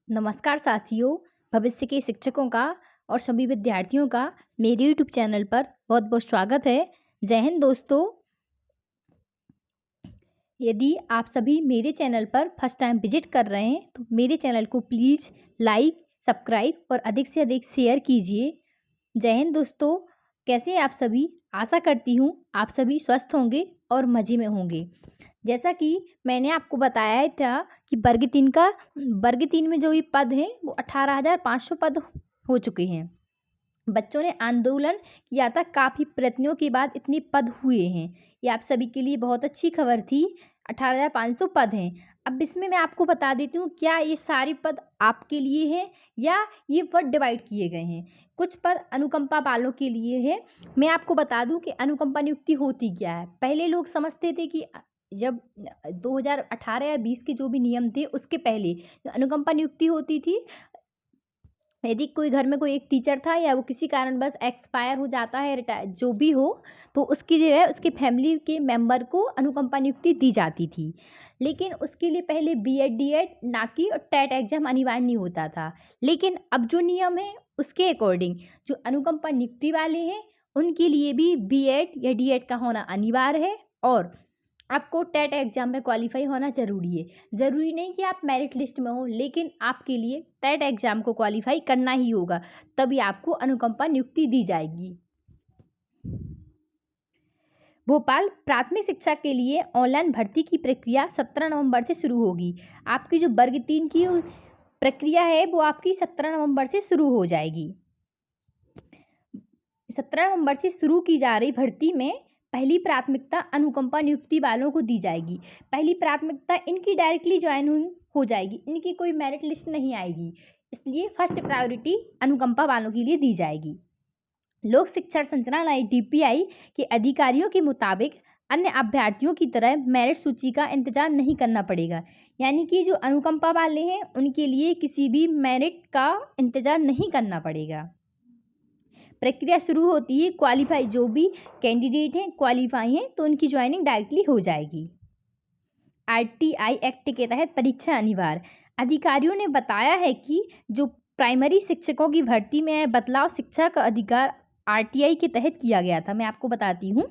नमस्कार साथियों, भविष्य के शिक्षकों का और सभी विद्यार्थियों का मेरे यूट्यूब चैनल पर बहुत बहुत स्वागत है। जय हिंद दोस्तों। यदि आप सभी मेरे चैनल पर फर्स्ट टाइम विजिट कर रहे हैं तो मेरे चैनल को प्लीज़ लाइक, सब्सक्राइब और अधिक से अधिक शेयर कीजिए। जय हिंद दोस्तों। कैसे हैं आप सभी? आशा करती हूँ आप सभी स्वस्थ होंगे और मज़े में होंगे। जैसा कि मैंने आपको बताया था कि वर्ग 3 में जो ये पद हैं वो 18,500 पद हो चुके हैं। बच्चों ने आंदोलन किया था, काफ़ी प्रयत्नों के बाद इतने पद हुए हैं। ये आप सभी के लिए बहुत अच्छी खबर थी। 18,500 पद हैं। अब इसमें मैं आपको बता देती हूँ क्या ये सारे पद आपके लिए हैं या ये पद डिवाइड किए गए हैं। कुछ पद अनुकंपा वालों के लिए है। मैं आपको बता दूं कि अनुकंपा नियुक्ति होती क्या है। पहले लोग समझते थे कि जब 2018 या 20 के जो भी नियम थे उसके पहले अनुकंपा नियुक्ति होती थी। यदि कोई घर में कोई एक टीचर था या वो किसी कारणवश एक्सपायर हो जाता है, रिटायर जो भी हो, तो उसकी जो है उसकी फैमिली के मेंबर को अनुकंपा नियुक्ति दी जाती थी। लेकिन उसके लिए पहले बीएड डीएड ना कि टेट एग्जाम अनिवार्य नहीं होता था। लेकिन अब जो नियम है उसके अकॉर्डिंग जो अनुकंपा नियुक्ति वाले हैं उनके लिए भी बीएड या डीएड का होना अनिवार्य है और आपको टेट एग्जाम में क्वालिफाई होना ज़रूरी है। ज़रूरी नहीं कि आप मेरिट लिस्ट में हो, लेकिन आपके लिए टेट एग्जाम को क्वालिफाई करना ही होगा, तभी आपको अनुकंपा नियुक्ति दी जाएगी। भोपाल प्राथमिक शिक्षा के लिए ऑनलाइन भर्ती की प्रक्रिया 17 नवंबर से शुरू होगी। आपकी जो वर्ग 3 की प्रक्रिया है वो आपकी 17 नवंबर से शुरू हो जाएगी। 17 नवंबर से शुरू की जा रही भर्ती में पहली प्राथमिकता अनुकंपा नियुक्ति वालों को दी जाएगी। पहली प्राथमिकता इनकी डायरेक्टली ज्वाइन हो जाएगी, इनकी कोई मेरिट लिस्ट नहीं आएगी, इसलिए फर्स्ट प्रायोरिटी अनुकंपा वालों के लिए दी जाएगी। लोक शिक्षण संचालनालय डीपीआई के अधिकारियों के मुताबिक अन्य अभ्यर्थियों की तरह मेरिट सूची का इंतजार नहीं करना पड़ेगा। यानी कि जो अनुकंपा वाले हैं उनके लिए किसी भी मेरिट का इंतजार नहीं करना पड़ेगा। प्रक्रिया शुरू होती है, क्वालिफाई जो भी कैंडिडेट हैं क्वालिफाई हैं तो उनकी ज्वाइनिंग डायरेक्टली हो जाएगी। आरटीआई एक्ट के तहत परीक्षा अनिवार्य। अधिकारियों ने बताया है कि जो प्राइमरी शिक्षकों की भर्ती में बदलाव शिक्षा का अधिकार आरटीआई के तहत किया गया था। मैं आपको बताती हूँ,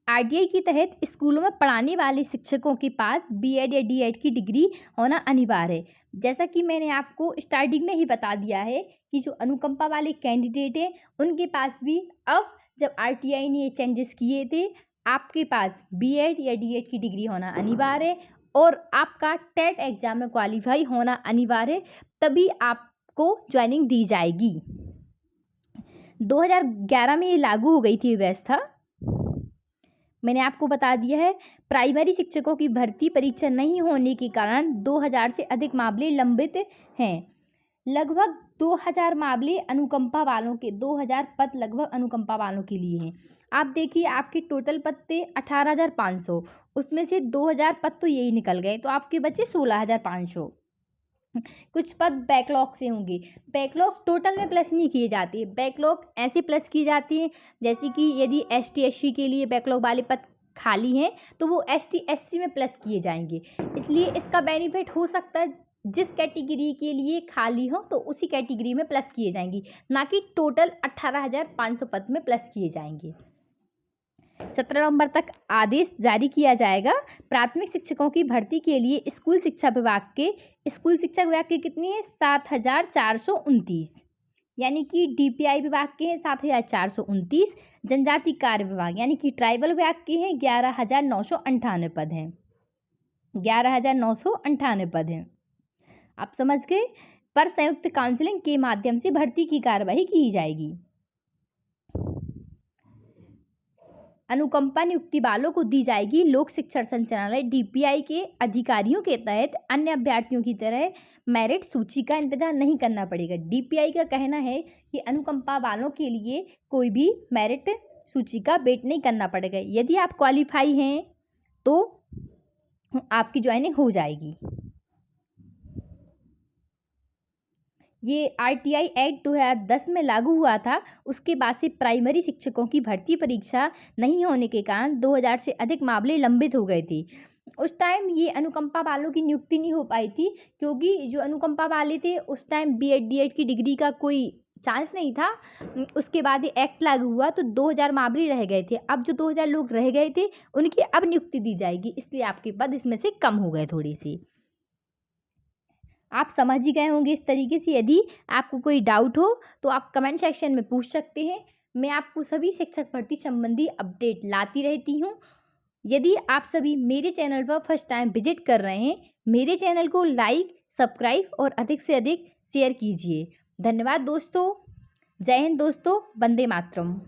आरटीआई के तहत स्कूलों में पढ़ाने वाले शिक्षकों के पास बीएड या डीएड की डिग्री होना अनिवार्य है। जैसा कि मैंने आपको स्टार्टिंग में ही बता दिया है कि जो अनुकंपा वाले कैंडिडेट हैं उनके पास भी अब जब आरटीआई ने ये चेंजेस किए थे, आपके पास बीएड या डीएड की डिग्री होना अनिवार्य है और आपका टेट एग्जाम में क्वालिफाई होना अनिवार्य है, तभी आपको ज्वाइनिंग दी जाएगी। 2011 में ये लागू हो गई थी व्यवस्था। मैंने आपको बता दिया है, प्राइमरी शिक्षकों की भर्ती परीक्षा नहीं होने के कारण 2000 से अधिक मामले लंबित हैं। लगभग 2000 मामले अनुकंपा वालों के 2000 पद लगभग अनुकंपा वालों के लिए हैं। आप देखिए, आपके टोटल पद थे 18,500, उसमें से 2000 पद तो यही निकल गए, तो आपके बचे 16,500। कुछ पद बैकलॉग से होंगे। बैकलॉग टोटल में प्लस नहीं किए जाते, बैकलॉग ऐसे प्लस की जाती हैं जैसे कि यदि एसटी एससी के लिए बैकलॉग वाले पद खाली हैं तो वो एसटी एससी में प्लस किए जाएंगे। इसलिए इसका बेनिफिट हो सकता है जिस कैटेगरी के लिए खाली हो तो उसी कैटेगरी में प्लस किए जाएंगे, ना कि टोटल 18,500 पद में प्लस किए जाएंगे। 17 नवंबर तक आदेश जारी किया जाएगा। प्राथमिक शिक्षकों की भर्ती के लिए स्कूल शिक्षा विभाग के कितनी है 7,429, यानी कि डीपीआई विभाग के हैं 7,429। जनजाति कार्य विभाग यानी कि ट्राइबल विभाग के हैं 11,998 पद हैं। 11,998 पद हैं, आप समझ गए। पर संयुक्त काउंसिलिंग के माध्यम से भर्ती की कार्यवाही की जाएगी। अनुकंपा नियुक्ति वालों को दी जाएगी लोक शिक्षण संचालनालय डीपीआई के अधिकारियों के तहत अन्य अभ्यर्थियों की तरह मेरिट सूची का इंतजार नहीं करना पड़ेगा। डीपीआई का कहना है कि अनुकंपा वालों के लिए कोई भी मेरिट सूची का वेट नहीं करना पड़ेगा। यदि आप क्वालिफाई हैं तो आपकी ज्वाइनिंग हो जाएगी। ये आरटीआई एक्ट 2010 में लागू हुआ था। उसके बाद से प्राइमरी शिक्षकों की भर्ती परीक्षा नहीं होने के कारण 2000 से अधिक मामले लंबित हो गए थे। उस टाइम ये अनुकंपा वालों की नियुक्ति नहीं हो पाई थी, क्योंकि जो अनुकंपा वाले थे उस टाइम बीएड डीएड की डिग्री का कोई चांस नहीं था। उसके बाद ये एक्ट लागू हुआ तो 2000 मावरी रह गए थे। अब जो 2000 लोग रह गए थे उनकी अब नियुक्ति दी जाएगी, इसलिए आपके पद इसमें से कम हो गए थोड़ी सी। आप समझ ही गए होंगे इस तरीके से। यदि आपको कोई डाउट हो तो आप कमेंट सेक्शन में पूछ सकते हैं। मैं आपको सभी शिक्षक भर्ती संबंधी अपडेट लाती रहती हूँ। यदि आप सभी मेरे चैनल पर फर्स्ट टाइम विजिट कर रहे हैं, मेरे चैनल को लाइक, सब्सक्राइब और अधिक से अधिक शेयर कीजिए। धन्यवाद दोस्तों। जय हिंद दोस्तों। वंदे मातरम।